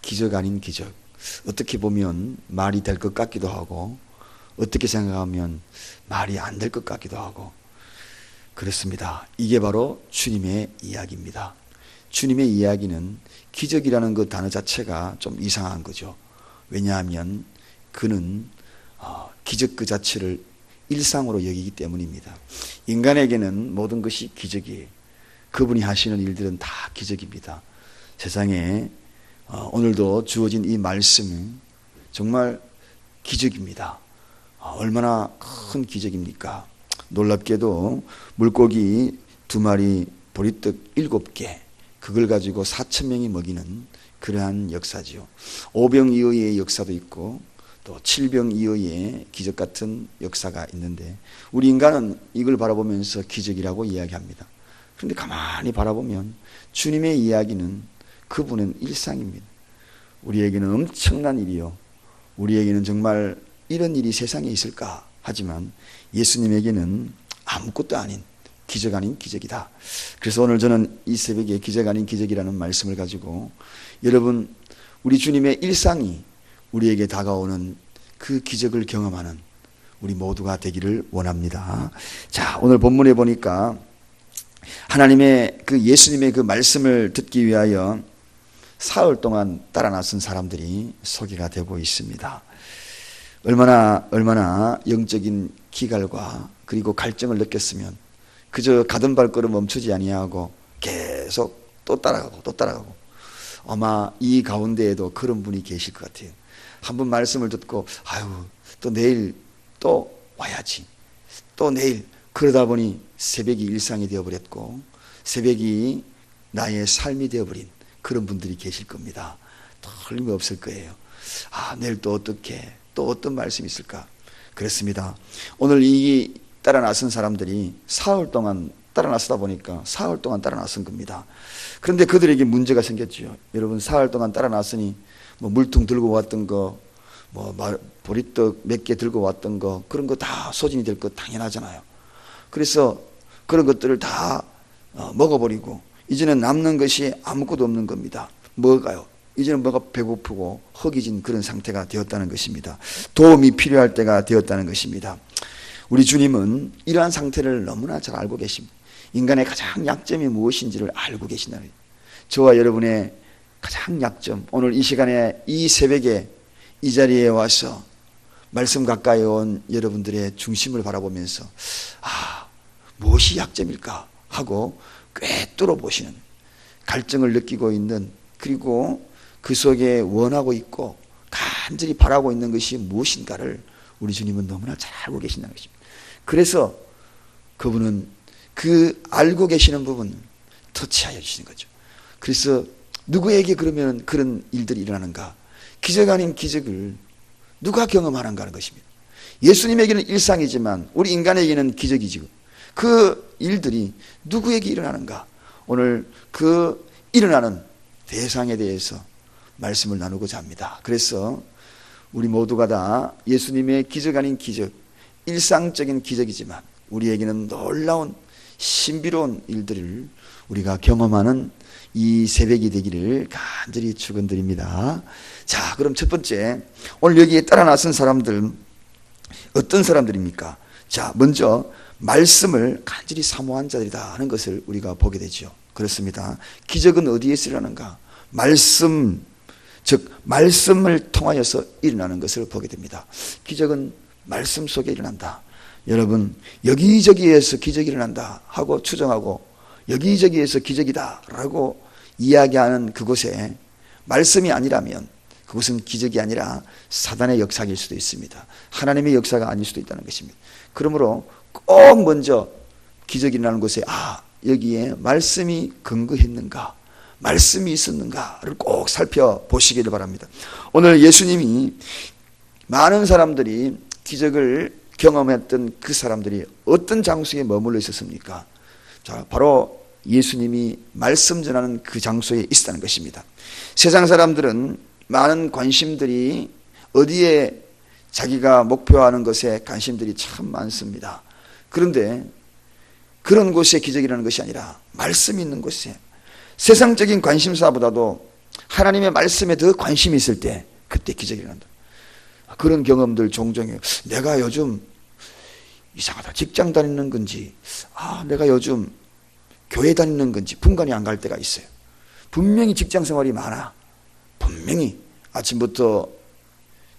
기적 아닌 기적. 어떻게 보면 말이 될 것 같기도 하고, 어떻게 생각하면 말이 안 될 것 같기도 하고, 그렇습니다. 이게 바로 주님의 이야기입니다. 주님의 이야기는 기적이라는 그 단어 자체가 좀 이상한 거죠. 왜냐하면 그는 기적 그 자체를 일상으로 여기기 때문입니다. 인간에게는 모든 것이 기적이에요. 그분이 하시는 일들은 다 기적입니다. 세상에 오늘도 주어진 이 말씀은 정말 기적입니다. 얼마나 큰 기적입니까? 놀랍게도 물고기 2마리, 보리떡 7개, 그걸 가지고 4,000명이 먹이는 그러한 역사지요. 5병 이후의 역사도 있고 또 7병 이후의 기적 같은 역사가 있는데, 우리 인간은 이걸 바라보면서 기적이라고 이야기합니다. 그런데 가만히 바라보면 주님의 이야기는 그분은 일상입니다. 우리에게는 엄청난 일이요, 우리에게는 정말 이런 일이 세상에 있을까 하지만 예수님에게는 아무것도 아닌 기적 아닌 기적이다. 그래서 오늘 저는 이 새벽에 기적 아닌 기적이라는 말씀을 가지고 여러분, 우리 주님의 일상이 우리에게 다가오는 그 기적을 경험하는 우리 모두가 되기를 원합니다. 자, 오늘 본문에 보니까 하나님의 그 예수님의 그 말씀을 듣기 위하여 사흘 동안 따라 나선 사람들이 소개가 되고 있습니다. 얼마나 영적인 기갈과 그리고 갈증을 느꼈으면 그저 가던 발걸음 멈추지 아니하고 계속 또 따라가고 아마 이 가운데에도 그런 분이 계실 것 같아요. 한 번 말씀을 듣고 또 내일 또 와야지, 또 내일, 그러다 보니 새벽이 일상이 되어버렸고 새벽이 나의 삶이 되어버린 그런 분들이 계실 겁니다. 틀림없을 거예요. 내일 또 어떻게, 또 어떤 말씀이 있을까? 그렇습니다. 오늘 이 따라 나선 사람들이 사흘 동안 따라 나서다 보니까 사흘 동안 따라 나선 겁니다. 그런데 그들에게 문제가 생겼죠. 여러분, 사흘 동안 따라 나서니 물통 들고 왔던 거, 보리떡 몇 개 들고 왔던 거, 그런 거 다 소진이 될 거 당연하잖아요. 그래서 그런 것들을 다 먹어버리고 이제는 남는 것이 아무것도 없는 겁니다. 뭐가요? 이제는 뭐가 배고프고 허기진 그런 상태가 되었다는 것입니다. 도움이 필요할 때가 되었다는 것입니다. 우리 주님은 이러한 상태를 너무나 잘 알고 계십니다. 인간의 가장 약점이 무엇인지를 알고 계신다. 저와 여러분의 가장 약점, 오늘 이 시간에 이 새벽에 이 자리에 와서 말씀 가까이 온 여러분들의 중심을 바라보면서 무엇이 약점일까 하고 꿰뚫어 보시는, 갈증을 느끼고 있는, 그리고 그 속에 원하고 있고 간절히 바라고 있는 것이 무엇인가를 우리 주님은 너무나 잘 알고 계신다는 것입니다. 그래서 그분은 그 알고 계시는 부분을 터치하여 주시는 거죠. 그래서 누구에게 그러면 그런 일들이 일어나는가? 기적 아닌 기적을 누가 경험하는가 하는 것입니다. 예수님에게는 일상이지만 우리 인간에게는 기적이죠. 그 일들이 누구에게 일어나는가? 오늘 그 일어나는 대상에 대해서 말씀을 나누고자 합니다. 그래서 우리 모두가 다 예수님의 기적 아닌 기적, 일상적인 기적이지만 우리에게는 놀라운 신비로운 일들을 우리가 경험하는 이 새벽이 되기를 간절히 축원드립니다. 자, 그럼 첫 번째, 오늘 여기에 따라 나선 사람들 어떤 사람들입니까? 자, 먼저 말씀을 간절히 사모한 자들이다 하는 것을 우리가 보게 되죠. 그렇습니다. 기적은 어디에서 일어나는가? 말씀, 즉 말씀을 통하여서 일어나는 것을 보게 됩니다. 기적은 말씀 속에 일어난다. 여러분, 여기저기에서 기적이 일어난다 하고 추정하고 여기저기에서 기적이다 라고 이야기하는 그곳에 말씀이 아니라면 그것은 기적이 아니라 사단의 역사일 수도 있습니다. 하나님의 역사가 아닐 수도 있다는 것입니다. 그러므로 꼭 먼저 기적이 일어나는 곳에 여기에 말씀이 근거했는가, 말씀이 있었는가를 꼭 살펴보시기를 바랍니다. 오늘 예수님이 많은 사람들이 기적을 경험했던 그 사람들이 어떤 장소에 머물러 있었습니까? 자, 바로 예수님이 말씀 전하는 그 장소에 있었다는 것입니다. 세상 사람들은 많은 관심들이 어디에 자기가 목표하는 것에 관심들이 참 많습니다. 그런데 그런 곳에 기적이라는 것이 아니라 말씀이 있는 곳에, 세상적인 관심사보다도 하나님의 말씀에 더 관심이 있을 때 그때 기적이 일어난다. 그런 경험들 종종 해요. 내가 요즘 이상하다. 직장 다니는 건지 내가 요즘 교회 다니는 건지 분간이 안 갈 때가 있어요. 분명히 직장 생활이 많아. 분명히 아침부터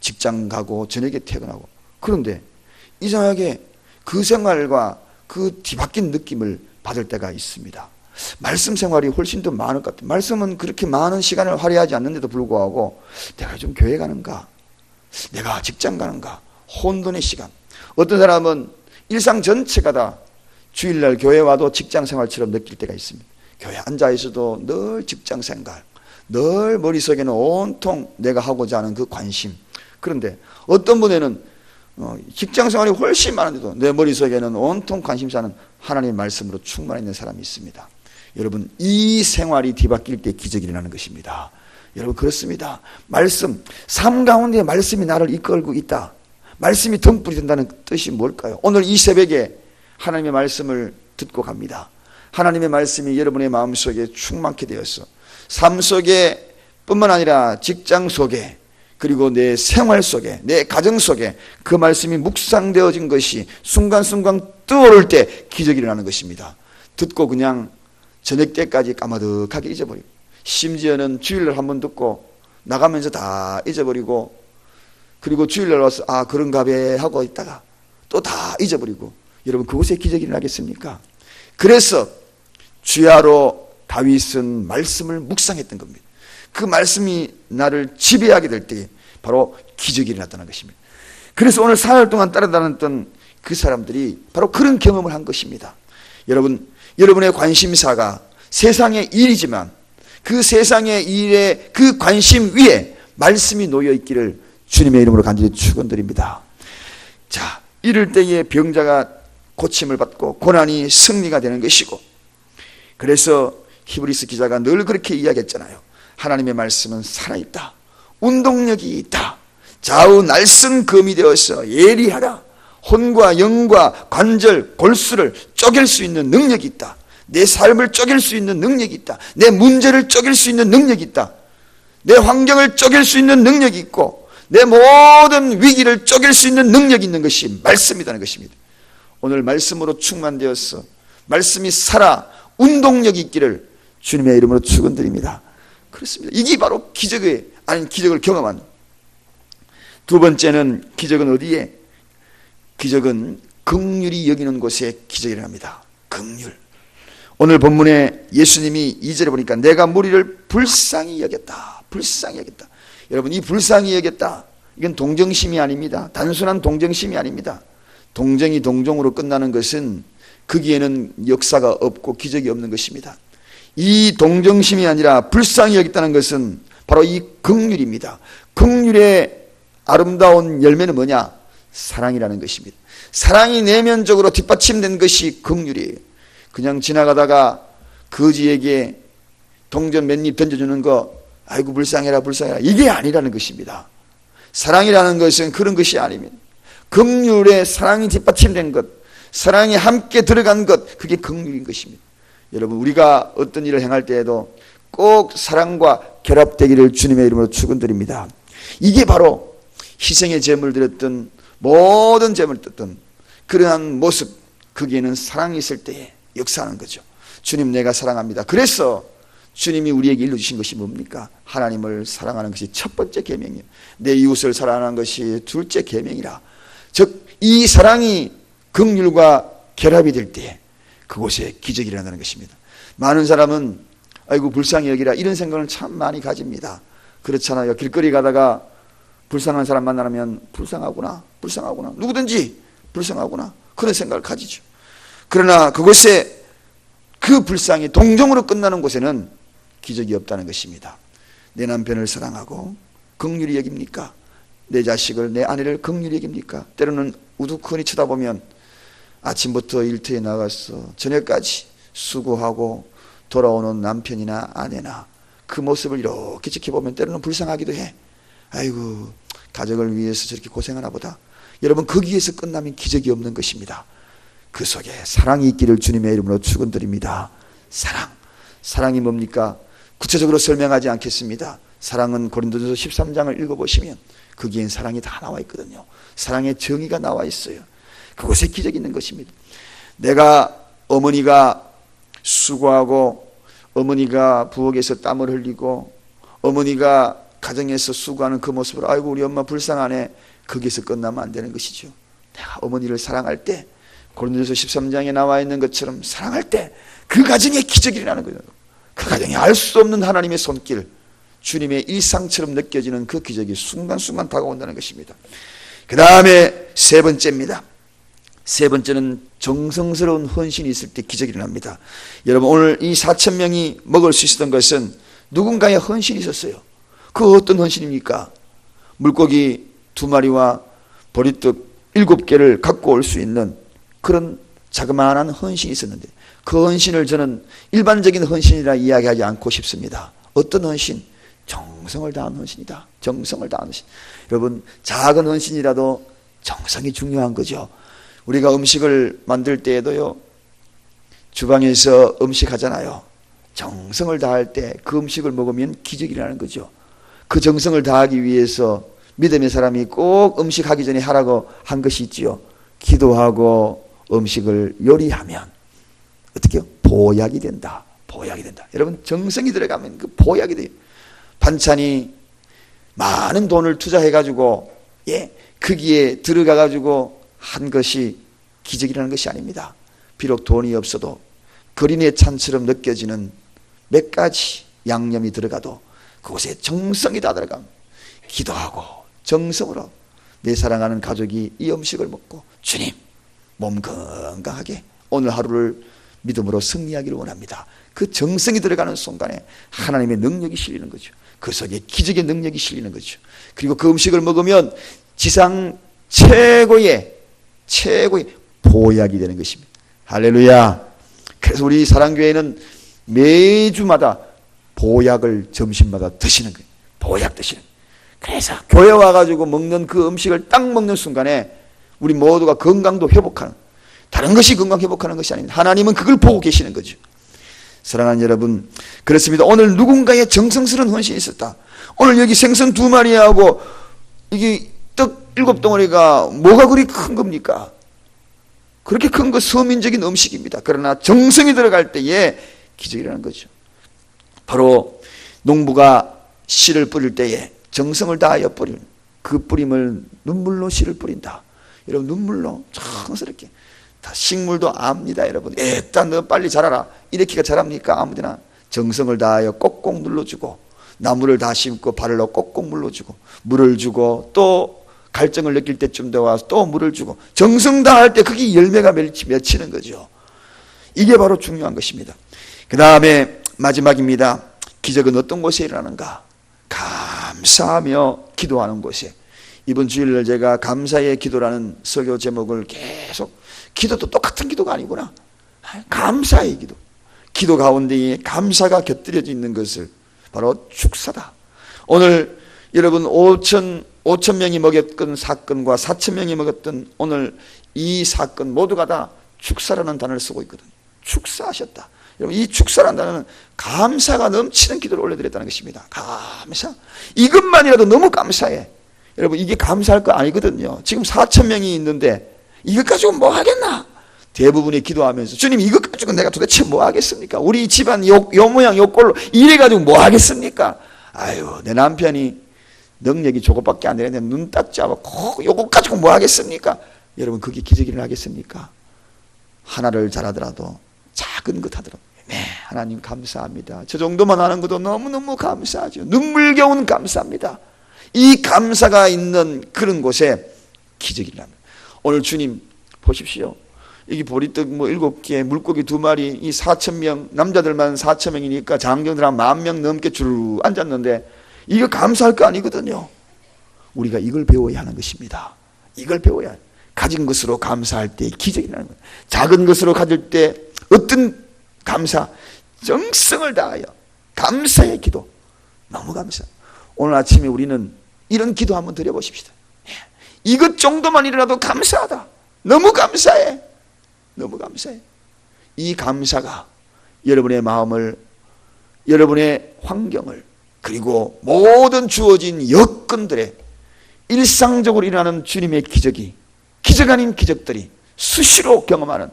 직장 가고 저녁에 퇴근하고. 그런데 이상하게 그 생활과 그 뒤바뀐 느낌을 받을 때가 있습니다. 말씀 생활이 훨씬 더 많을 것 같아요. 말씀은 그렇게 많은 시간을 할애하지 않는데도 불구하고 내가 좀 교회 가는가, 내가 직장 가는가, 혼돈의 시간. 어떤 사람은 일상 전체가 다 주일날 교회 와도 직장 생활처럼 느낄 때가 있습니다. 교회 앉아 있어도 늘 직장 생활, 늘 머릿속에는 온통 내가 하고자 하는 그 관심. 그런데 어떤 분에는 직장 생활이 훨씬 많은데도 내 머릿속에는 온통 관심사는 하나님의 말씀으로 충만해 있는 사람이 있습니다. 여러분, 이 생활이 뒤바뀔 때 기적이 일어나는 것입니다. 여러분, 그렇습니다. 말씀, 삶 가운데 말씀이 나를 이끌고 있다. 말씀이 덤불이 된다는 뜻이 뭘까요? 오늘 이 새벽에 하나님의 말씀을 듣고 갑니다. 하나님의 말씀이 여러분의 마음속에 충만케 되어서 삶 속에 뿐만 아니라 직장 속에, 그리고 내 생활 속에, 내 가정 속에 그 말씀이 묵상되어진 것이 순간순간 떠오를 때 기적이 일어나는 것입니다. 듣고 그냥 저녁 때까지 까마득하게 잊어버리고, 심지어는 주일날 한번 듣고 나가면서 다 잊어버리고, 그리고 주일날 와서 그런가 봐 하고 있다가 또 다 잊어버리고. 여러분, 그곳에 기적이 일어나겠습니까? 그래서 주야로 다윗은 말씀을 묵상했던 겁니다. 그 말씀이 나를 지배하게 될 때 바로 기적이 일어났다는 것입니다. 그래서 오늘 사흘 동안 따라다녔던 그 사람들이 바로 그런 경험을 한 것입니다. 여러분, 여러분의 관심사가 세상의 일이지만 그 세상의 일에 그 관심 위에 말씀이 놓여 있기를 주님의 이름으로 간절히 축원드립니다. 자, 이럴 때에 병자가 고침을 받고 고난이 승리가 되는 것이고, 그래서 히브리서 기자가 늘 그렇게 이야기했잖아요. 하나님의 말씀은 살아있다. 운동력이 있다. 좌우 날성검이 되어서 예리하다. 혼과 영과 관절, 골수를 쪼갤 수 있는 능력이 있다. 내 삶을 쪼갤 수 있는 능력이 있다. 내 문제를 쪼갤 수 있는 능력이 있다. 내 환경을 쪼갤 수 있는 능력이 있고, 내 모든 위기를 쪼갤 수 있는 능력이 있는 것이 말씀이라는 것입니다. 오늘 말씀으로 충만되어서 말씀이 살아 운동력이 있기를 주님의 이름으로 축원드립니다. 그렇습니다. 이게 바로 기적을 경험한. 두 번째는 기적은 어디에? 기적은 긍휼히 여기는 곳에 기적이 일어납니다. 긍휼. 오늘 본문에 예수님이 2절에 보니까 내가 무리를 불쌍히 여겼다. 불쌍히 여겼다. 여러분, 이 불쌍히 여겼다, 이건 동정심이 아닙니다. 단순한 동정심이 아닙니다. 동정이 동정으로 끝나는 것은 거기에는 역사가 없고 기적이 없는 것입니다. 이 동정심이 아니라 불쌍히 여겼다는 것은 바로 이 긍휼입니다. 긍휼의 아름다운 열매는 뭐냐? 사랑이라는 것입니다. 사랑이 내면적으로 뒷받침된 것이 긍휼이에요. 그냥 지나가다가 거지에게 동전 몇 입 던져주는 거, 아이고 불쌍해라 불쌍해라, 이게 아니라는 것입니다. 사랑이라는 것은 그런 것이 아닙니다. 긍휼의 사랑이 뒷받침된 것, 사랑이 함께 들어간 것, 그게 긍휼인 것입니다. 여러분, 우리가 어떤 일을 행할 때에도 꼭 사랑과 결합되기를 주님의 이름으로 축원드립니다. 이게 바로 희생의 제물을 드렸던, 모든 제물을 드렸던 그러한 모습, 거기에는 사랑이 있을 때에 역사하는 거죠. 주님, 내가 사랑합니다. 그래서 주님이 우리에게 일러주신 것이 뭡니까? 하나님을 사랑하는 것이 첫 번째 계명이에요. 내 이웃을 사랑하는 것이 둘째 계명이라. 즉, 이 사랑이 긍휼과 결합이 될 때 그곳에 기적이 일어나는 것입니다. 많은 사람은 아이고 불쌍히 여기라, 이런 생각을 참 많이 가집니다. 그렇잖아요. 길거리 가다가 불쌍한 사람 만나면 불쌍하구나, 불쌍하구나, 누구든지 불쌍하구나, 그런 생각을 가지죠. 그러나 그곳에 그 불쌍이 동정으로 끝나는 곳에는 기적이 없다는 것입니다. 내 남편을 사랑하고 긍휼히 여깁니까? 내 자식을, 내 아내를 긍휼히 여깁니까? 때로는 우두커니 쳐다보면 아침부터 일터에 나가서 저녁까지 수고하고 돌아오는 남편이나 아내나 그 모습을 이렇게 지켜보면 때로는 불쌍하기도 해. 아이고, 가족을 위해서 저렇게 고생하나 보다. 여러분, 거기에서 끝나면 기적이 없는 것입니다. 그 속에 사랑이 있기를 주님의 이름으로 축원드립니다. 사랑이 뭡니까? 구체적으로 설명하지 않겠습니다. 사랑은 고린도전서 13장을 읽어보시면 거기엔 사랑이 다 나와 있거든요. 사랑의 정의가 나와 있어요. 그곳에 기적이 있는 것입니다. 내가 어머니가 수고하고 어머니가 부엌에서 땀을 흘리고 어머니가 가정에서 수고하는 그 모습을 아이고 우리 엄마 불쌍하네, 거기서 끝나면 안 되는 것이죠. 내가 어머니를 사랑할 때 고린도전서 13장에 나와 있는 것처럼 사랑할 때 그 가정에 기적이 일어나는 거예요. 그 가정에 알 수 없는 하나님의 손길, 주님의 일상처럼 느껴지는 그 기적이 순간순간 다가온다는 것입니다. 그 다음에 세 번째입니다. 세 번째는 정성스러운 헌신이 있을 때 기적이 일어납니다. 여러분, 오늘 이 4,000명이 먹을 수 있었던 것은 누군가의 헌신이 있었어요. 그 어떤 헌신입니까? 물고기 2마리와 보리떡 7개를 갖고 올 수 있는 그런 자그마한 헌신이 있었는데, 그 헌신을 저는 일반적인 헌신이라 이야기하지 않고 싶습니다. 어떤 헌신? 정성을 다한 헌신이다. 정성을 다한 헌신. 여러분, 작은 헌신이라도 정성이 중요한 거죠. 우리가 음식을 만들 때에도요, 주방에서 음식 하잖아요. 정성을 다할 때 그 음식을 먹으면 기적이 일어나는 거죠. 그 정성을 다하기 위해서 믿음의 사람이 꼭 음식 하기 전에 하라고 한 것이 있지요. 기도하고 음식을 요리하면 어떻게 해요? 보약이 된다. 보약이 된다. 여러분, 정성이 들어가면 그 보약이 돼요. 반찬이 많은 돈을 투자해가지고 거기에 들어가가지고 한 것이 기적이라는 것이 아닙니다. 비록 돈이 없어도 거린의 찬처럼 느껴지는 몇 가지 양념이 들어가도 그곳에 정성이 다 들어가면 기도하고 정성으로 내 사랑하는 가족이 이 음식을 먹고 주님 몸 건강하게 오늘 하루를 믿음으로 승리하기를 원합니다. 그 정성이 들어가는 순간에 하나님의 능력이 실리는 거죠. 그 속에 기적의 능력이 실리는 거죠. 그리고 그 음식을 먹으면 지상 최고의 보약이 되는 것입니다. 할렐루야. 그래서 우리 사랑교회는 매주마다 보약을 점심마다 드시는 거예요. 보약 드시는 거예요. 그래서 교회 와가지고 먹는 그 음식을 딱 먹는 순간에 우리 모두가 건강도 회복하는, 다른 것이 건강 회복하는 것이 아닙니다. 하나님은 그걸 보고 계시는 거죠. 사랑하는 여러분, 그렇습니다. 오늘 누군가의 정성스러운 헌신이 있었다. 오늘 여기 생선 2마리하고 이게 떡 7덩어리가 뭐가 그리 큰 겁니까? 그렇게 큰 거 서민적인 음식입니다. 그러나 정성이 들어갈 때에 기적이 일어나는 거죠. 바로 농부가 씨를 뿌릴 때에 정성을 다하여 뿌리는 그 뿌림을 눈물로 씨를 뿌린다. 여러분, 눈물로 정성스럽게. 다 식물도 압니다, 여러분. 일단 너 빨리 자라라. 이렇게가 자랍니까? 아무데나. 정성을 다하여 꼭꼭 눌러주고, 나무를 다 심고 발을 넣어 꼭꼭 물러주고, 물을 주고, 또 갈증을 느낄 때쯤 돼 와서 또 물을 주고, 정성 다할 때 그게 열매가 맺히는 거죠. 이게 바로 중요한 것입니다. 그 다음에 마지막입니다. 기적은 어떤 곳에 일어나는가? 감사하며 기도하는 곳에. 이번 주일날 제가 감사의 기도라는 설교 제목을 계속, 기도도 똑같은 기도가 아니구나. 감사의 기도. 기도 가운데에 감사가 곁들여져 있는 것을 바로 축사다. 오늘 여러분 5천 명이 먹였던 사건과 4,000명이 먹었던 오늘 이 사건 모두가 다 축사라는 단어를 쓰고 있거든요. 축사하셨다. 여러분, 이 축사라는 단어는 감사가 넘치는 기도를 올려드렸다는 것입니다. 감사. 이것만이라도 너무 감사해. 여러분, 이게 감사할 거 아니거든요. 지금 4,000명이 있는데 이것 가지고 뭐 하겠나? 대부분이 기도하면서 주님, 이것 가지고 내가 도대체 뭐 하겠습니까? 우리 집안 요 모양 요 꼴로 이래 가지고 뭐 하겠습니까? 아유, 내 남편이 능력이 저것밖에 안 되는데 눈 딱 잡아 요것 가지고 뭐 하겠습니까? 여러분, 그게 기적이 일어나겠습니까? 하나를 잘하더라도 작은 것 하더라도 네, 하나님 감사합니다. 저 정도만 하는 것도 너무너무 감사하죠. 눈물겨운 감사합니다. 이 감사가 있는 그런 곳에 기적이 일어납니다. 오늘 주님 보십시오. 여기 보리떡 7개, 물고기 2마리, 이 4,000명, 남자들만 4,000명이니까 장정들 한 10,000명 넘게 줄 앉았는데 이거 감사할 거 아니거든요. 우리가 이걸 배워야 하는 것입니다. 이걸 배워야 해요. 가진 것으로 감사할 때 기적이 나는 거예요. 작은 것으로 가질 때 어떤 감사, 정성을 다하여 감사의 기도. 너무 감사. 오늘 아침에 우리는 이런 기도 한번 드려보십시다. 이것 정도만 일어나도 감사하다. 너무 감사해. 너무 감사해. 이 감사가 여러분의 마음을 여러분의 환경을, 그리고 모든 주어진 여건들에 일상적으로 일어나는 주님의 기적이, 기적 아닌 기적들이 수시로 경험하는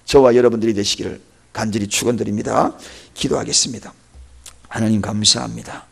저와 여러분들이 되시기를 간절히 축원드립니다. 기도하겠습니다. 하나님 감사합니다.